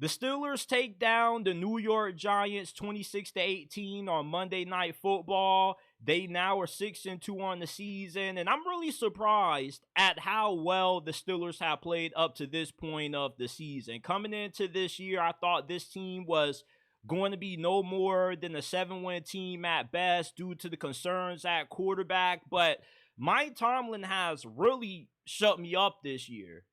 The Steelers take down the New York Giants 26-18 on Monday Night Football. They now are 6-2 on the season, and I'm really surprised at how well the Steelers have played up to this point of the season. Coming into this year, I thought this team was going to be no more than a 7-win team at best due to the concerns at quarterback, but Mike Tomlin has really shut me up this year.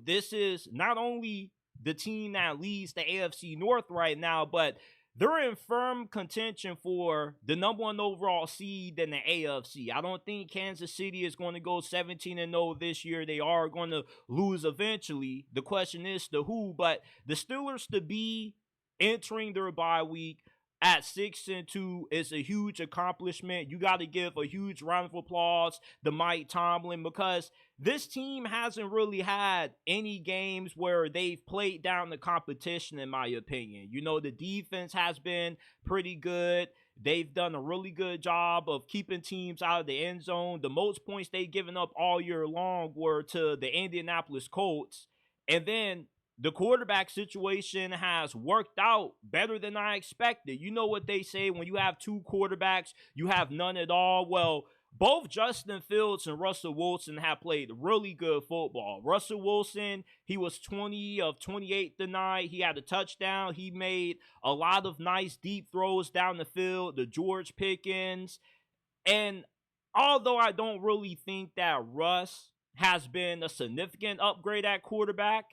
This is not only the team that leads the AFC North right now, but they're in firm contention for the number 1 overall seed in the AFC. I don't think Kansas City is going to go 17-0 this year. They are going to lose eventually. The question is to who, but the Steelers to be entering their bye week at 6-2 is a huge accomplishment. You got to give a huge round of applause to Mike Tomlin because this team hasn't really had any games where they've played down the competition, in my opinion. The defense has been pretty good. They've done a really good job of keeping teams out of the end zone. The most points they've given up all year long were to the Indianapolis Colts. And then the quarterback situation has worked out better than I expected. You know what they say, when you have 2 quarterbacks, you have none at all. Well, both Justin Fields and Russell Wilson have played really good football. Russell Wilson, he was 20 of 28 tonight. He had a touchdown. He made a lot of nice deep throws down the field, the George Pickens. And although I don't really think that Russ has been a significant upgrade at quarterback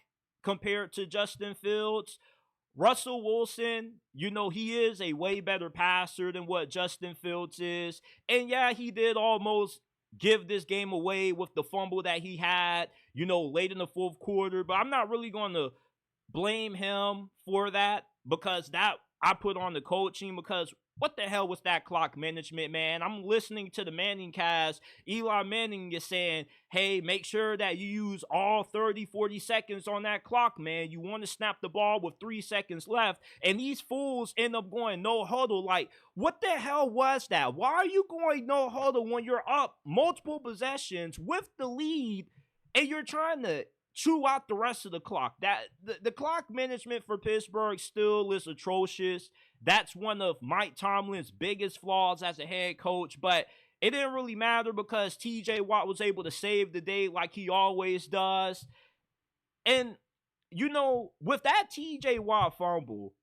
compared to Justin Fields, Russell Wilson, he is a way better passer than what Justin Fields is. And yeah, he did almost give this game away with the fumble that he had, late in the fourth quarter. But I'm not really going to blame him for that because that I put on the coaching, because what the hell was that clock management, man? I'm listening to the Manning cast. Eli Manning is saying, hey, make sure that you use all 30, 40 seconds on that clock, man. You want to snap the ball with 3 seconds left. And these fools end up going no huddle. Like, what the hell was that? Why are you going no huddle when you're up multiple possessions with the lead and you're trying to chew out the rest of the clock? The clock management for Pittsburgh still is atrocious. That's one of Mike Tomlin's biggest flaws as a head coach, but it didn't really matter because TJ Watt was able to save the day like he always does. And, with that TJ Watt fumble,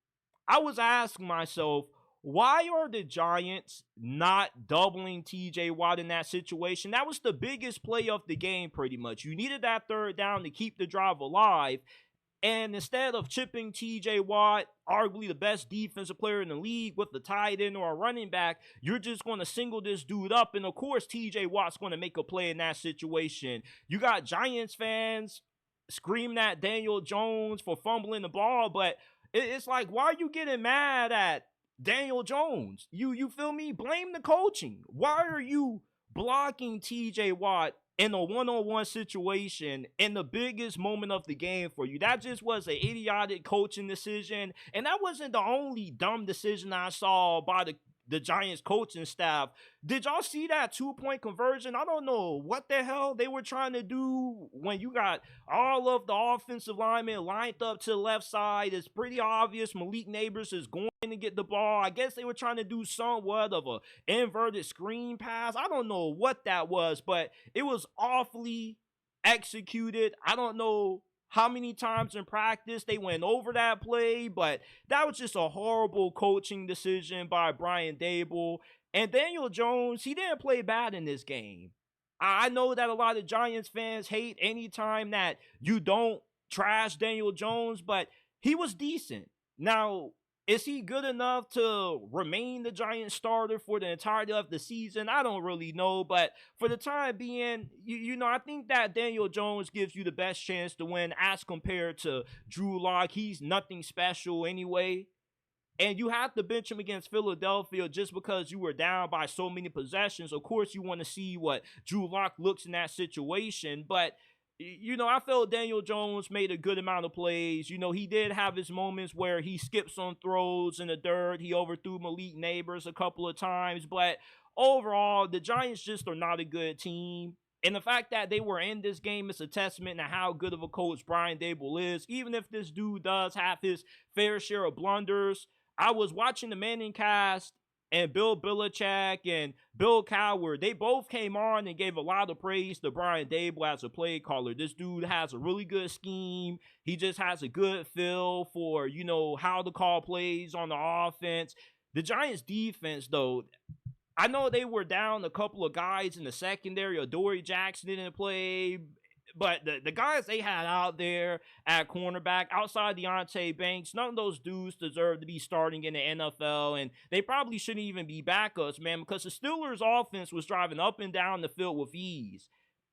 I was asking myself, why are the Giants not doubling TJ Watt in that situation? That was the biggest play of the game, pretty much. You needed that third down to keep the drive alive. And instead of chipping TJ Watt, arguably the best defensive player in the league, with the tight end or a running back, you're just going to single this dude up. And of course, TJ Watt's going to make a play in that situation. You got Giants fans screaming at Daniel Jones for fumbling the ball, but it's like, why are you getting mad at Daniel Jones? You feel me? Blame the coaching. Why are you blocking TJ Watt in a one-on-one situation in the biggest moment of the game for you? That just was an idiotic coaching decision. And that wasn't the only dumb decision I saw by the Giants coaching staff. Did y'all see that 2-point conversion? I don't know what the hell they were trying to do when you got all of the offensive linemen lined up to the left side. It's pretty obvious Malik Neighbors is going to get the ball. I guess they were trying to do somewhat of a inverted screen pass. I don't know what that was, but it was awfully executed. I don't know how many times in practice they went over that play, but that was just a horrible coaching decision by Brian Daboll. And Daniel Jones, he didn't play bad in this game. I know that a lot of Giants fans hate any time that you don't trash Daniel Jones, but he was decent. Now, is he good enough to remain the Giants starter for the entirety of the season? I don't really know, but for the time being, I think that Daniel Jones gives you the best chance to win as compared to Drew Lock. He's nothing special anyway. And you have to bench him against Philadelphia just because you were down by so many possessions. Of course, you want to see what Drew Lock looks in that situation, but I felt Daniel Jones made a good amount of plays. He did have his moments where he skipped some throws in the dirt. He overthrew Malik Neighbors a couple of times. But overall, the Giants just are not a good team. And the fact that they were in this game is a testament to how good of a coach Brian Dable is. Even if this dude does have his fair share of blunders, I was watching the Manning cast, and Bill Belichick and Bill Cowher, they both came on and gave a lot of praise to Brian Dable as a play caller. This dude has a really good scheme. He just has a good feel for, how to call plays on the offense. The Giants defense, though, I know they were down a couple of guys in the secondary. Adoree Jackson didn't play. But the guys they had out there at cornerback, outside Deontay Banks, none of those dudes deserve to be starting in the NFL. And they probably shouldn't even be backups, man, because the Steelers' offense was driving up and down the field with ease.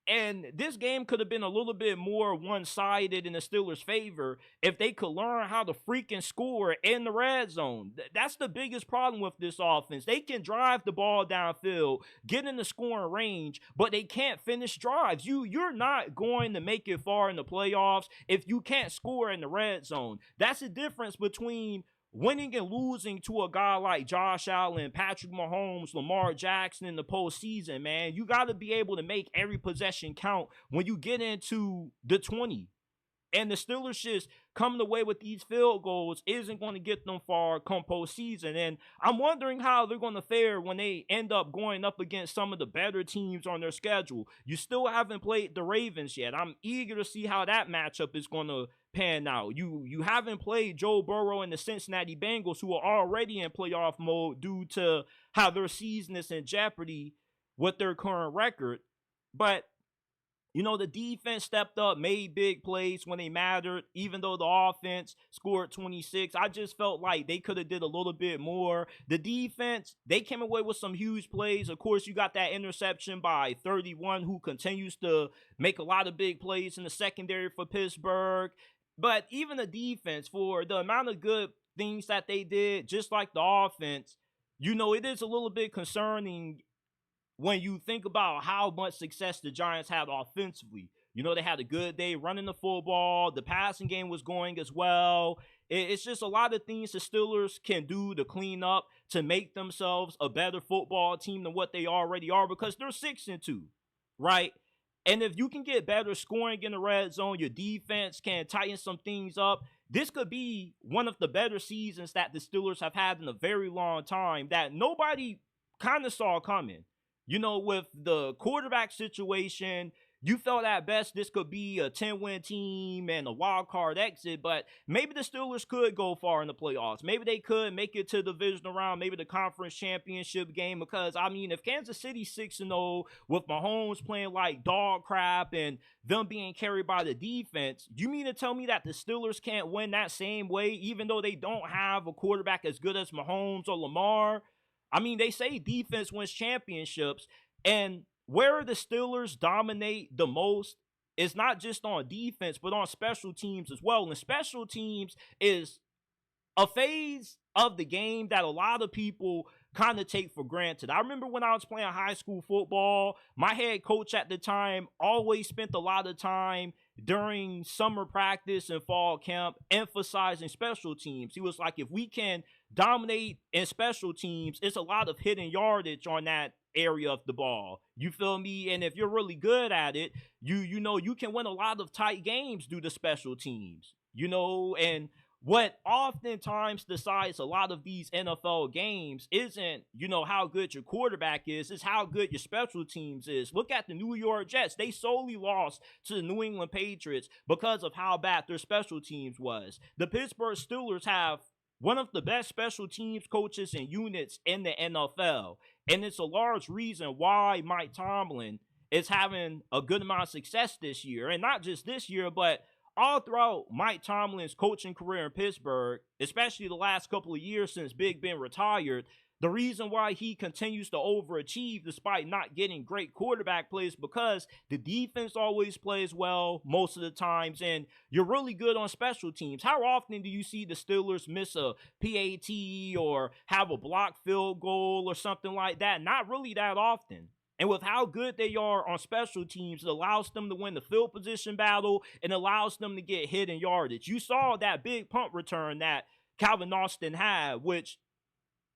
And this game could have been a little bit more one-sided in the Steelers' favor if they could learn how to freaking score in the red zone. That's the biggest problem with this offense. They can drive the ball downfield, get in the scoring range, but they can't finish drives. You're not going to make it far in the playoffs if you can't score in the red zone. That's the difference between winning and losing to a guy like Josh Allen, Patrick Mahomes, Lamar Jackson in the postseason, man. You got to be able to make every possession count when you get into the 20. And the Steelers just coming away with these field goals isn't going to get them far come postseason. And I'm wondering how they're going to fare when they end up going up against some of the better teams on their schedule. You still haven't played the Ravens yet. I'm eager to see how that matchup is going to pan out. You haven't played Joe Burrow and the Cincinnati Bengals, who are already in playoff mode due to how their season is in jeopardy with their current record. But the defense stepped up, made big plays when they mattered, even though the offense scored 26. I just felt like they could have did a little bit more. The defense, they came away with some huge plays. Of course, you got that interception by 31, who continues to make a lot of big plays in the secondary for Pittsburgh. But even the defense, for the amount of good things that they did, just like the offense, it is a little bit concerning when you think about how much success the Giants had offensively. They had a good day running the football. The passing game was going as well. It's just a lot of things the Steelers can do to clean up, to make themselves a better football team than what they already are, because they're 6-2, right? And if you can get better scoring in the red zone, your defense can tighten some things up. This could be one of the better seasons that the Steelers have had in a very long time that nobody kind of saw coming. With the quarterback situation, you felt at best this could be a 10-win team and a wild card exit, but maybe the Steelers could go far in the playoffs. Maybe they could make it to the divisional round, maybe the conference championship game, because, if Kansas City's 6-0 with Mahomes playing like dog crap and them being carried by the defense, you mean to tell me that the Steelers can't win that same way, even though they don't have a quarterback as good as Mahomes or Lamar? They say defense wins championships, and where the Steelers dominate the most is not just on defense, but on special teams as well. And special teams is a phase of the game that a lot of people kind of take for granted. I remember when I was playing high school football, my head coach at the time always spent a lot of time during summer practice and fall camp emphasizing special teams. He was like, if we can dominate in special teams, it's a lot of hidden yardage on that area of the ball. You feel me? And if you're really good at it, you can win a lot of tight games due to special teams. And what oftentimes decides a lot of these NFL games isn't, how good your quarterback is, it's how good your special teams is. Look at the New York Jets. They solely lost to the New England Patriots because of how bad their special teams was. The Pittsburgh Steelers have one of the best special teams coaches and units in the NFL. And it's a large reason why Mike Tomlin is having a good amount of success this year. And not just this year, but all throughout Mike Tomlin's coaching career in Pittsburgh, especially the last couple of years since Big Ben retired, the reason why he continues to overachieve despite not getting great quarterback plays, because the defense always plays well most of the times, and you're really good on special teams. How often do you see the Steelers miss a PAT or have a blocked field goal or something like that? Not really that often. And with how good they are on special teams, it allows them to win the field position battle and allows them to get hidden yardage. You saw that big punt return that Calvin Austin had, which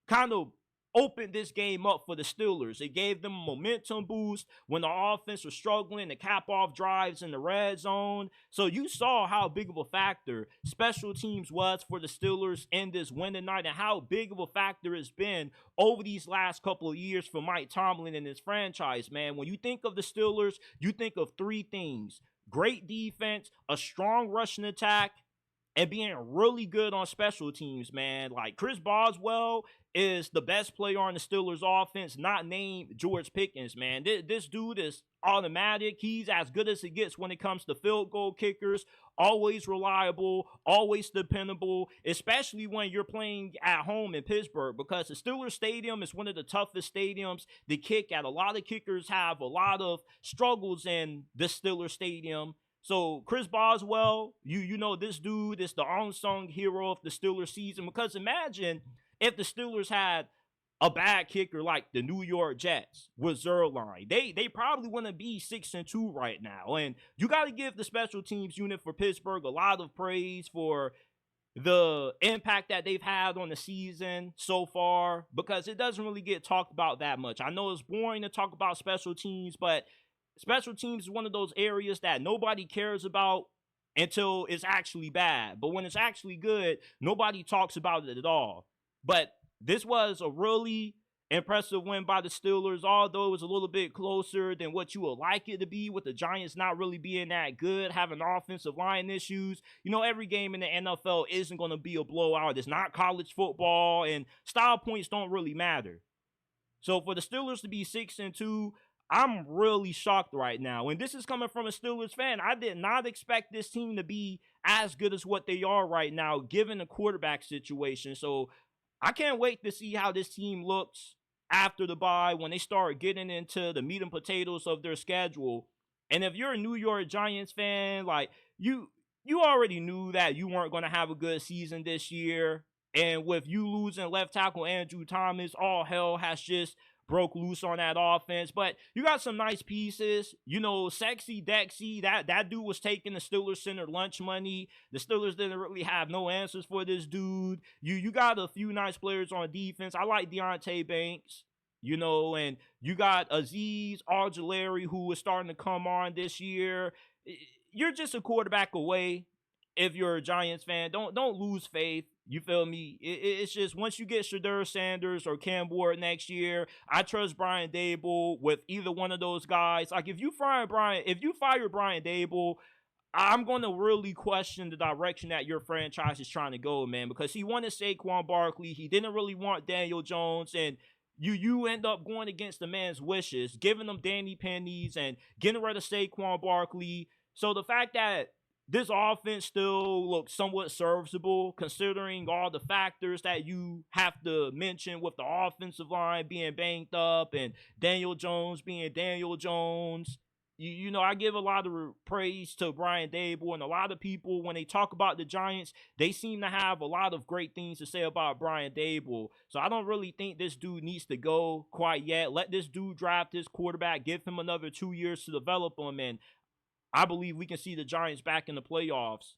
kind of opened this game up for the Steelers. It gave them a momentum boost when the offense was struggling to cap off drives in the red zone. So you saw how big of a factor special teams was for the Steelers in this win tonight, and how big of a factor it's been over these last couple of years for Mike Tomlin and his franchise, man. When you think of the Steelers, you think of three things: great defense, a strong rushing attack, and being really good on special teams, man. Like, Chris Boswell is the best player on the Steelers offense, not named George Pickens, man. This dude is automatic. He's as good as it gets when it comes to field goal kickers. Always reliable, always dependable, especially when you're playing at home in Pittsburgh, because the Steelers Stadium is one of the toughest stadiums to kick at. A lot of kickers have a lot of struggles in the Steelers Stadium. So Chris Boswell, you know, this dude is the unsung hero of the Steelers season, because imagine if the Steelers had a bad kicker like the New York Jets with Zerline. They probably wouldn't be 6-2 right now. And you got to give the special teams unit for Pittsburgh a lot of praise for the impact that they've had on the season so far, because it doesn't really get talked about that much. I know it's boring to talk about special teams, but special teams is one of those areas that nobody cares about until it's actually bad. But when it's actually good, nobody talks about it at all. But this was a really impressive win by the Steelers, although it was a little bit closer than what you would like it to be, with the Giants not really being that good, having offensive line issues. You know, every game in the NFL isn't going to be a blowout. It's not college football, and style points don't really matter. So for the Steelers to be 6-2, I'm really shocked right now. And this is coming from a Steelers fan. I did not expect this team to be as good as what they are right now, given the quarterback situation. So I can't wait to see how this team looks after the bye, when they start getting into the meat and potatoes of their schedule. And if you're a New York Giants fan, like, you already knew that you weren't going to have a good season this year. And with you losing left tackle Andrew Thomas, all hell has just broke loose on that offense. But you got some nice pieces. You know, Sexy Dexy, that dude was taking the Steelers center lunch money. The Steelers didn't really have no answers for this dude. You got a few nice players on defense. I like Deontay Banks, you know, and you got Azeez Ojulari, who is starting to come on this year. You're just a quarterback away. If you're a Giants fan, don't lose faith. You feel me? It's just, once you get Shedeur Sanders or Cam Ward next year, I trust Brian Daboll with either one of those guys. Like, if you fire Brian Daboll, I'm going to really question the direction that your franchise is trying to go, man, because he wanted Saquon Barkley. He didn't really want Daniel Jones, and you end up going against the man's wishes, giving him Danny Pennies and getting rid of Saquon Barkley. So the fact that this offense still looks somewhat serviceable, considering all the factors that you have to mention, with the offensive line being banged up and Daniel Jones being Daniel Jones. You know, I give a lot of praise to Brian Daboll, and a lot of people, when they talk about the Giants, they seem to have a lot of great things to say about Brian Daboll. So I don't really think this dude needs to go quite yet. Let this dude draft his quarterback, give him another 2 years to develop him, and I believe we can see the Giants back in the playoffs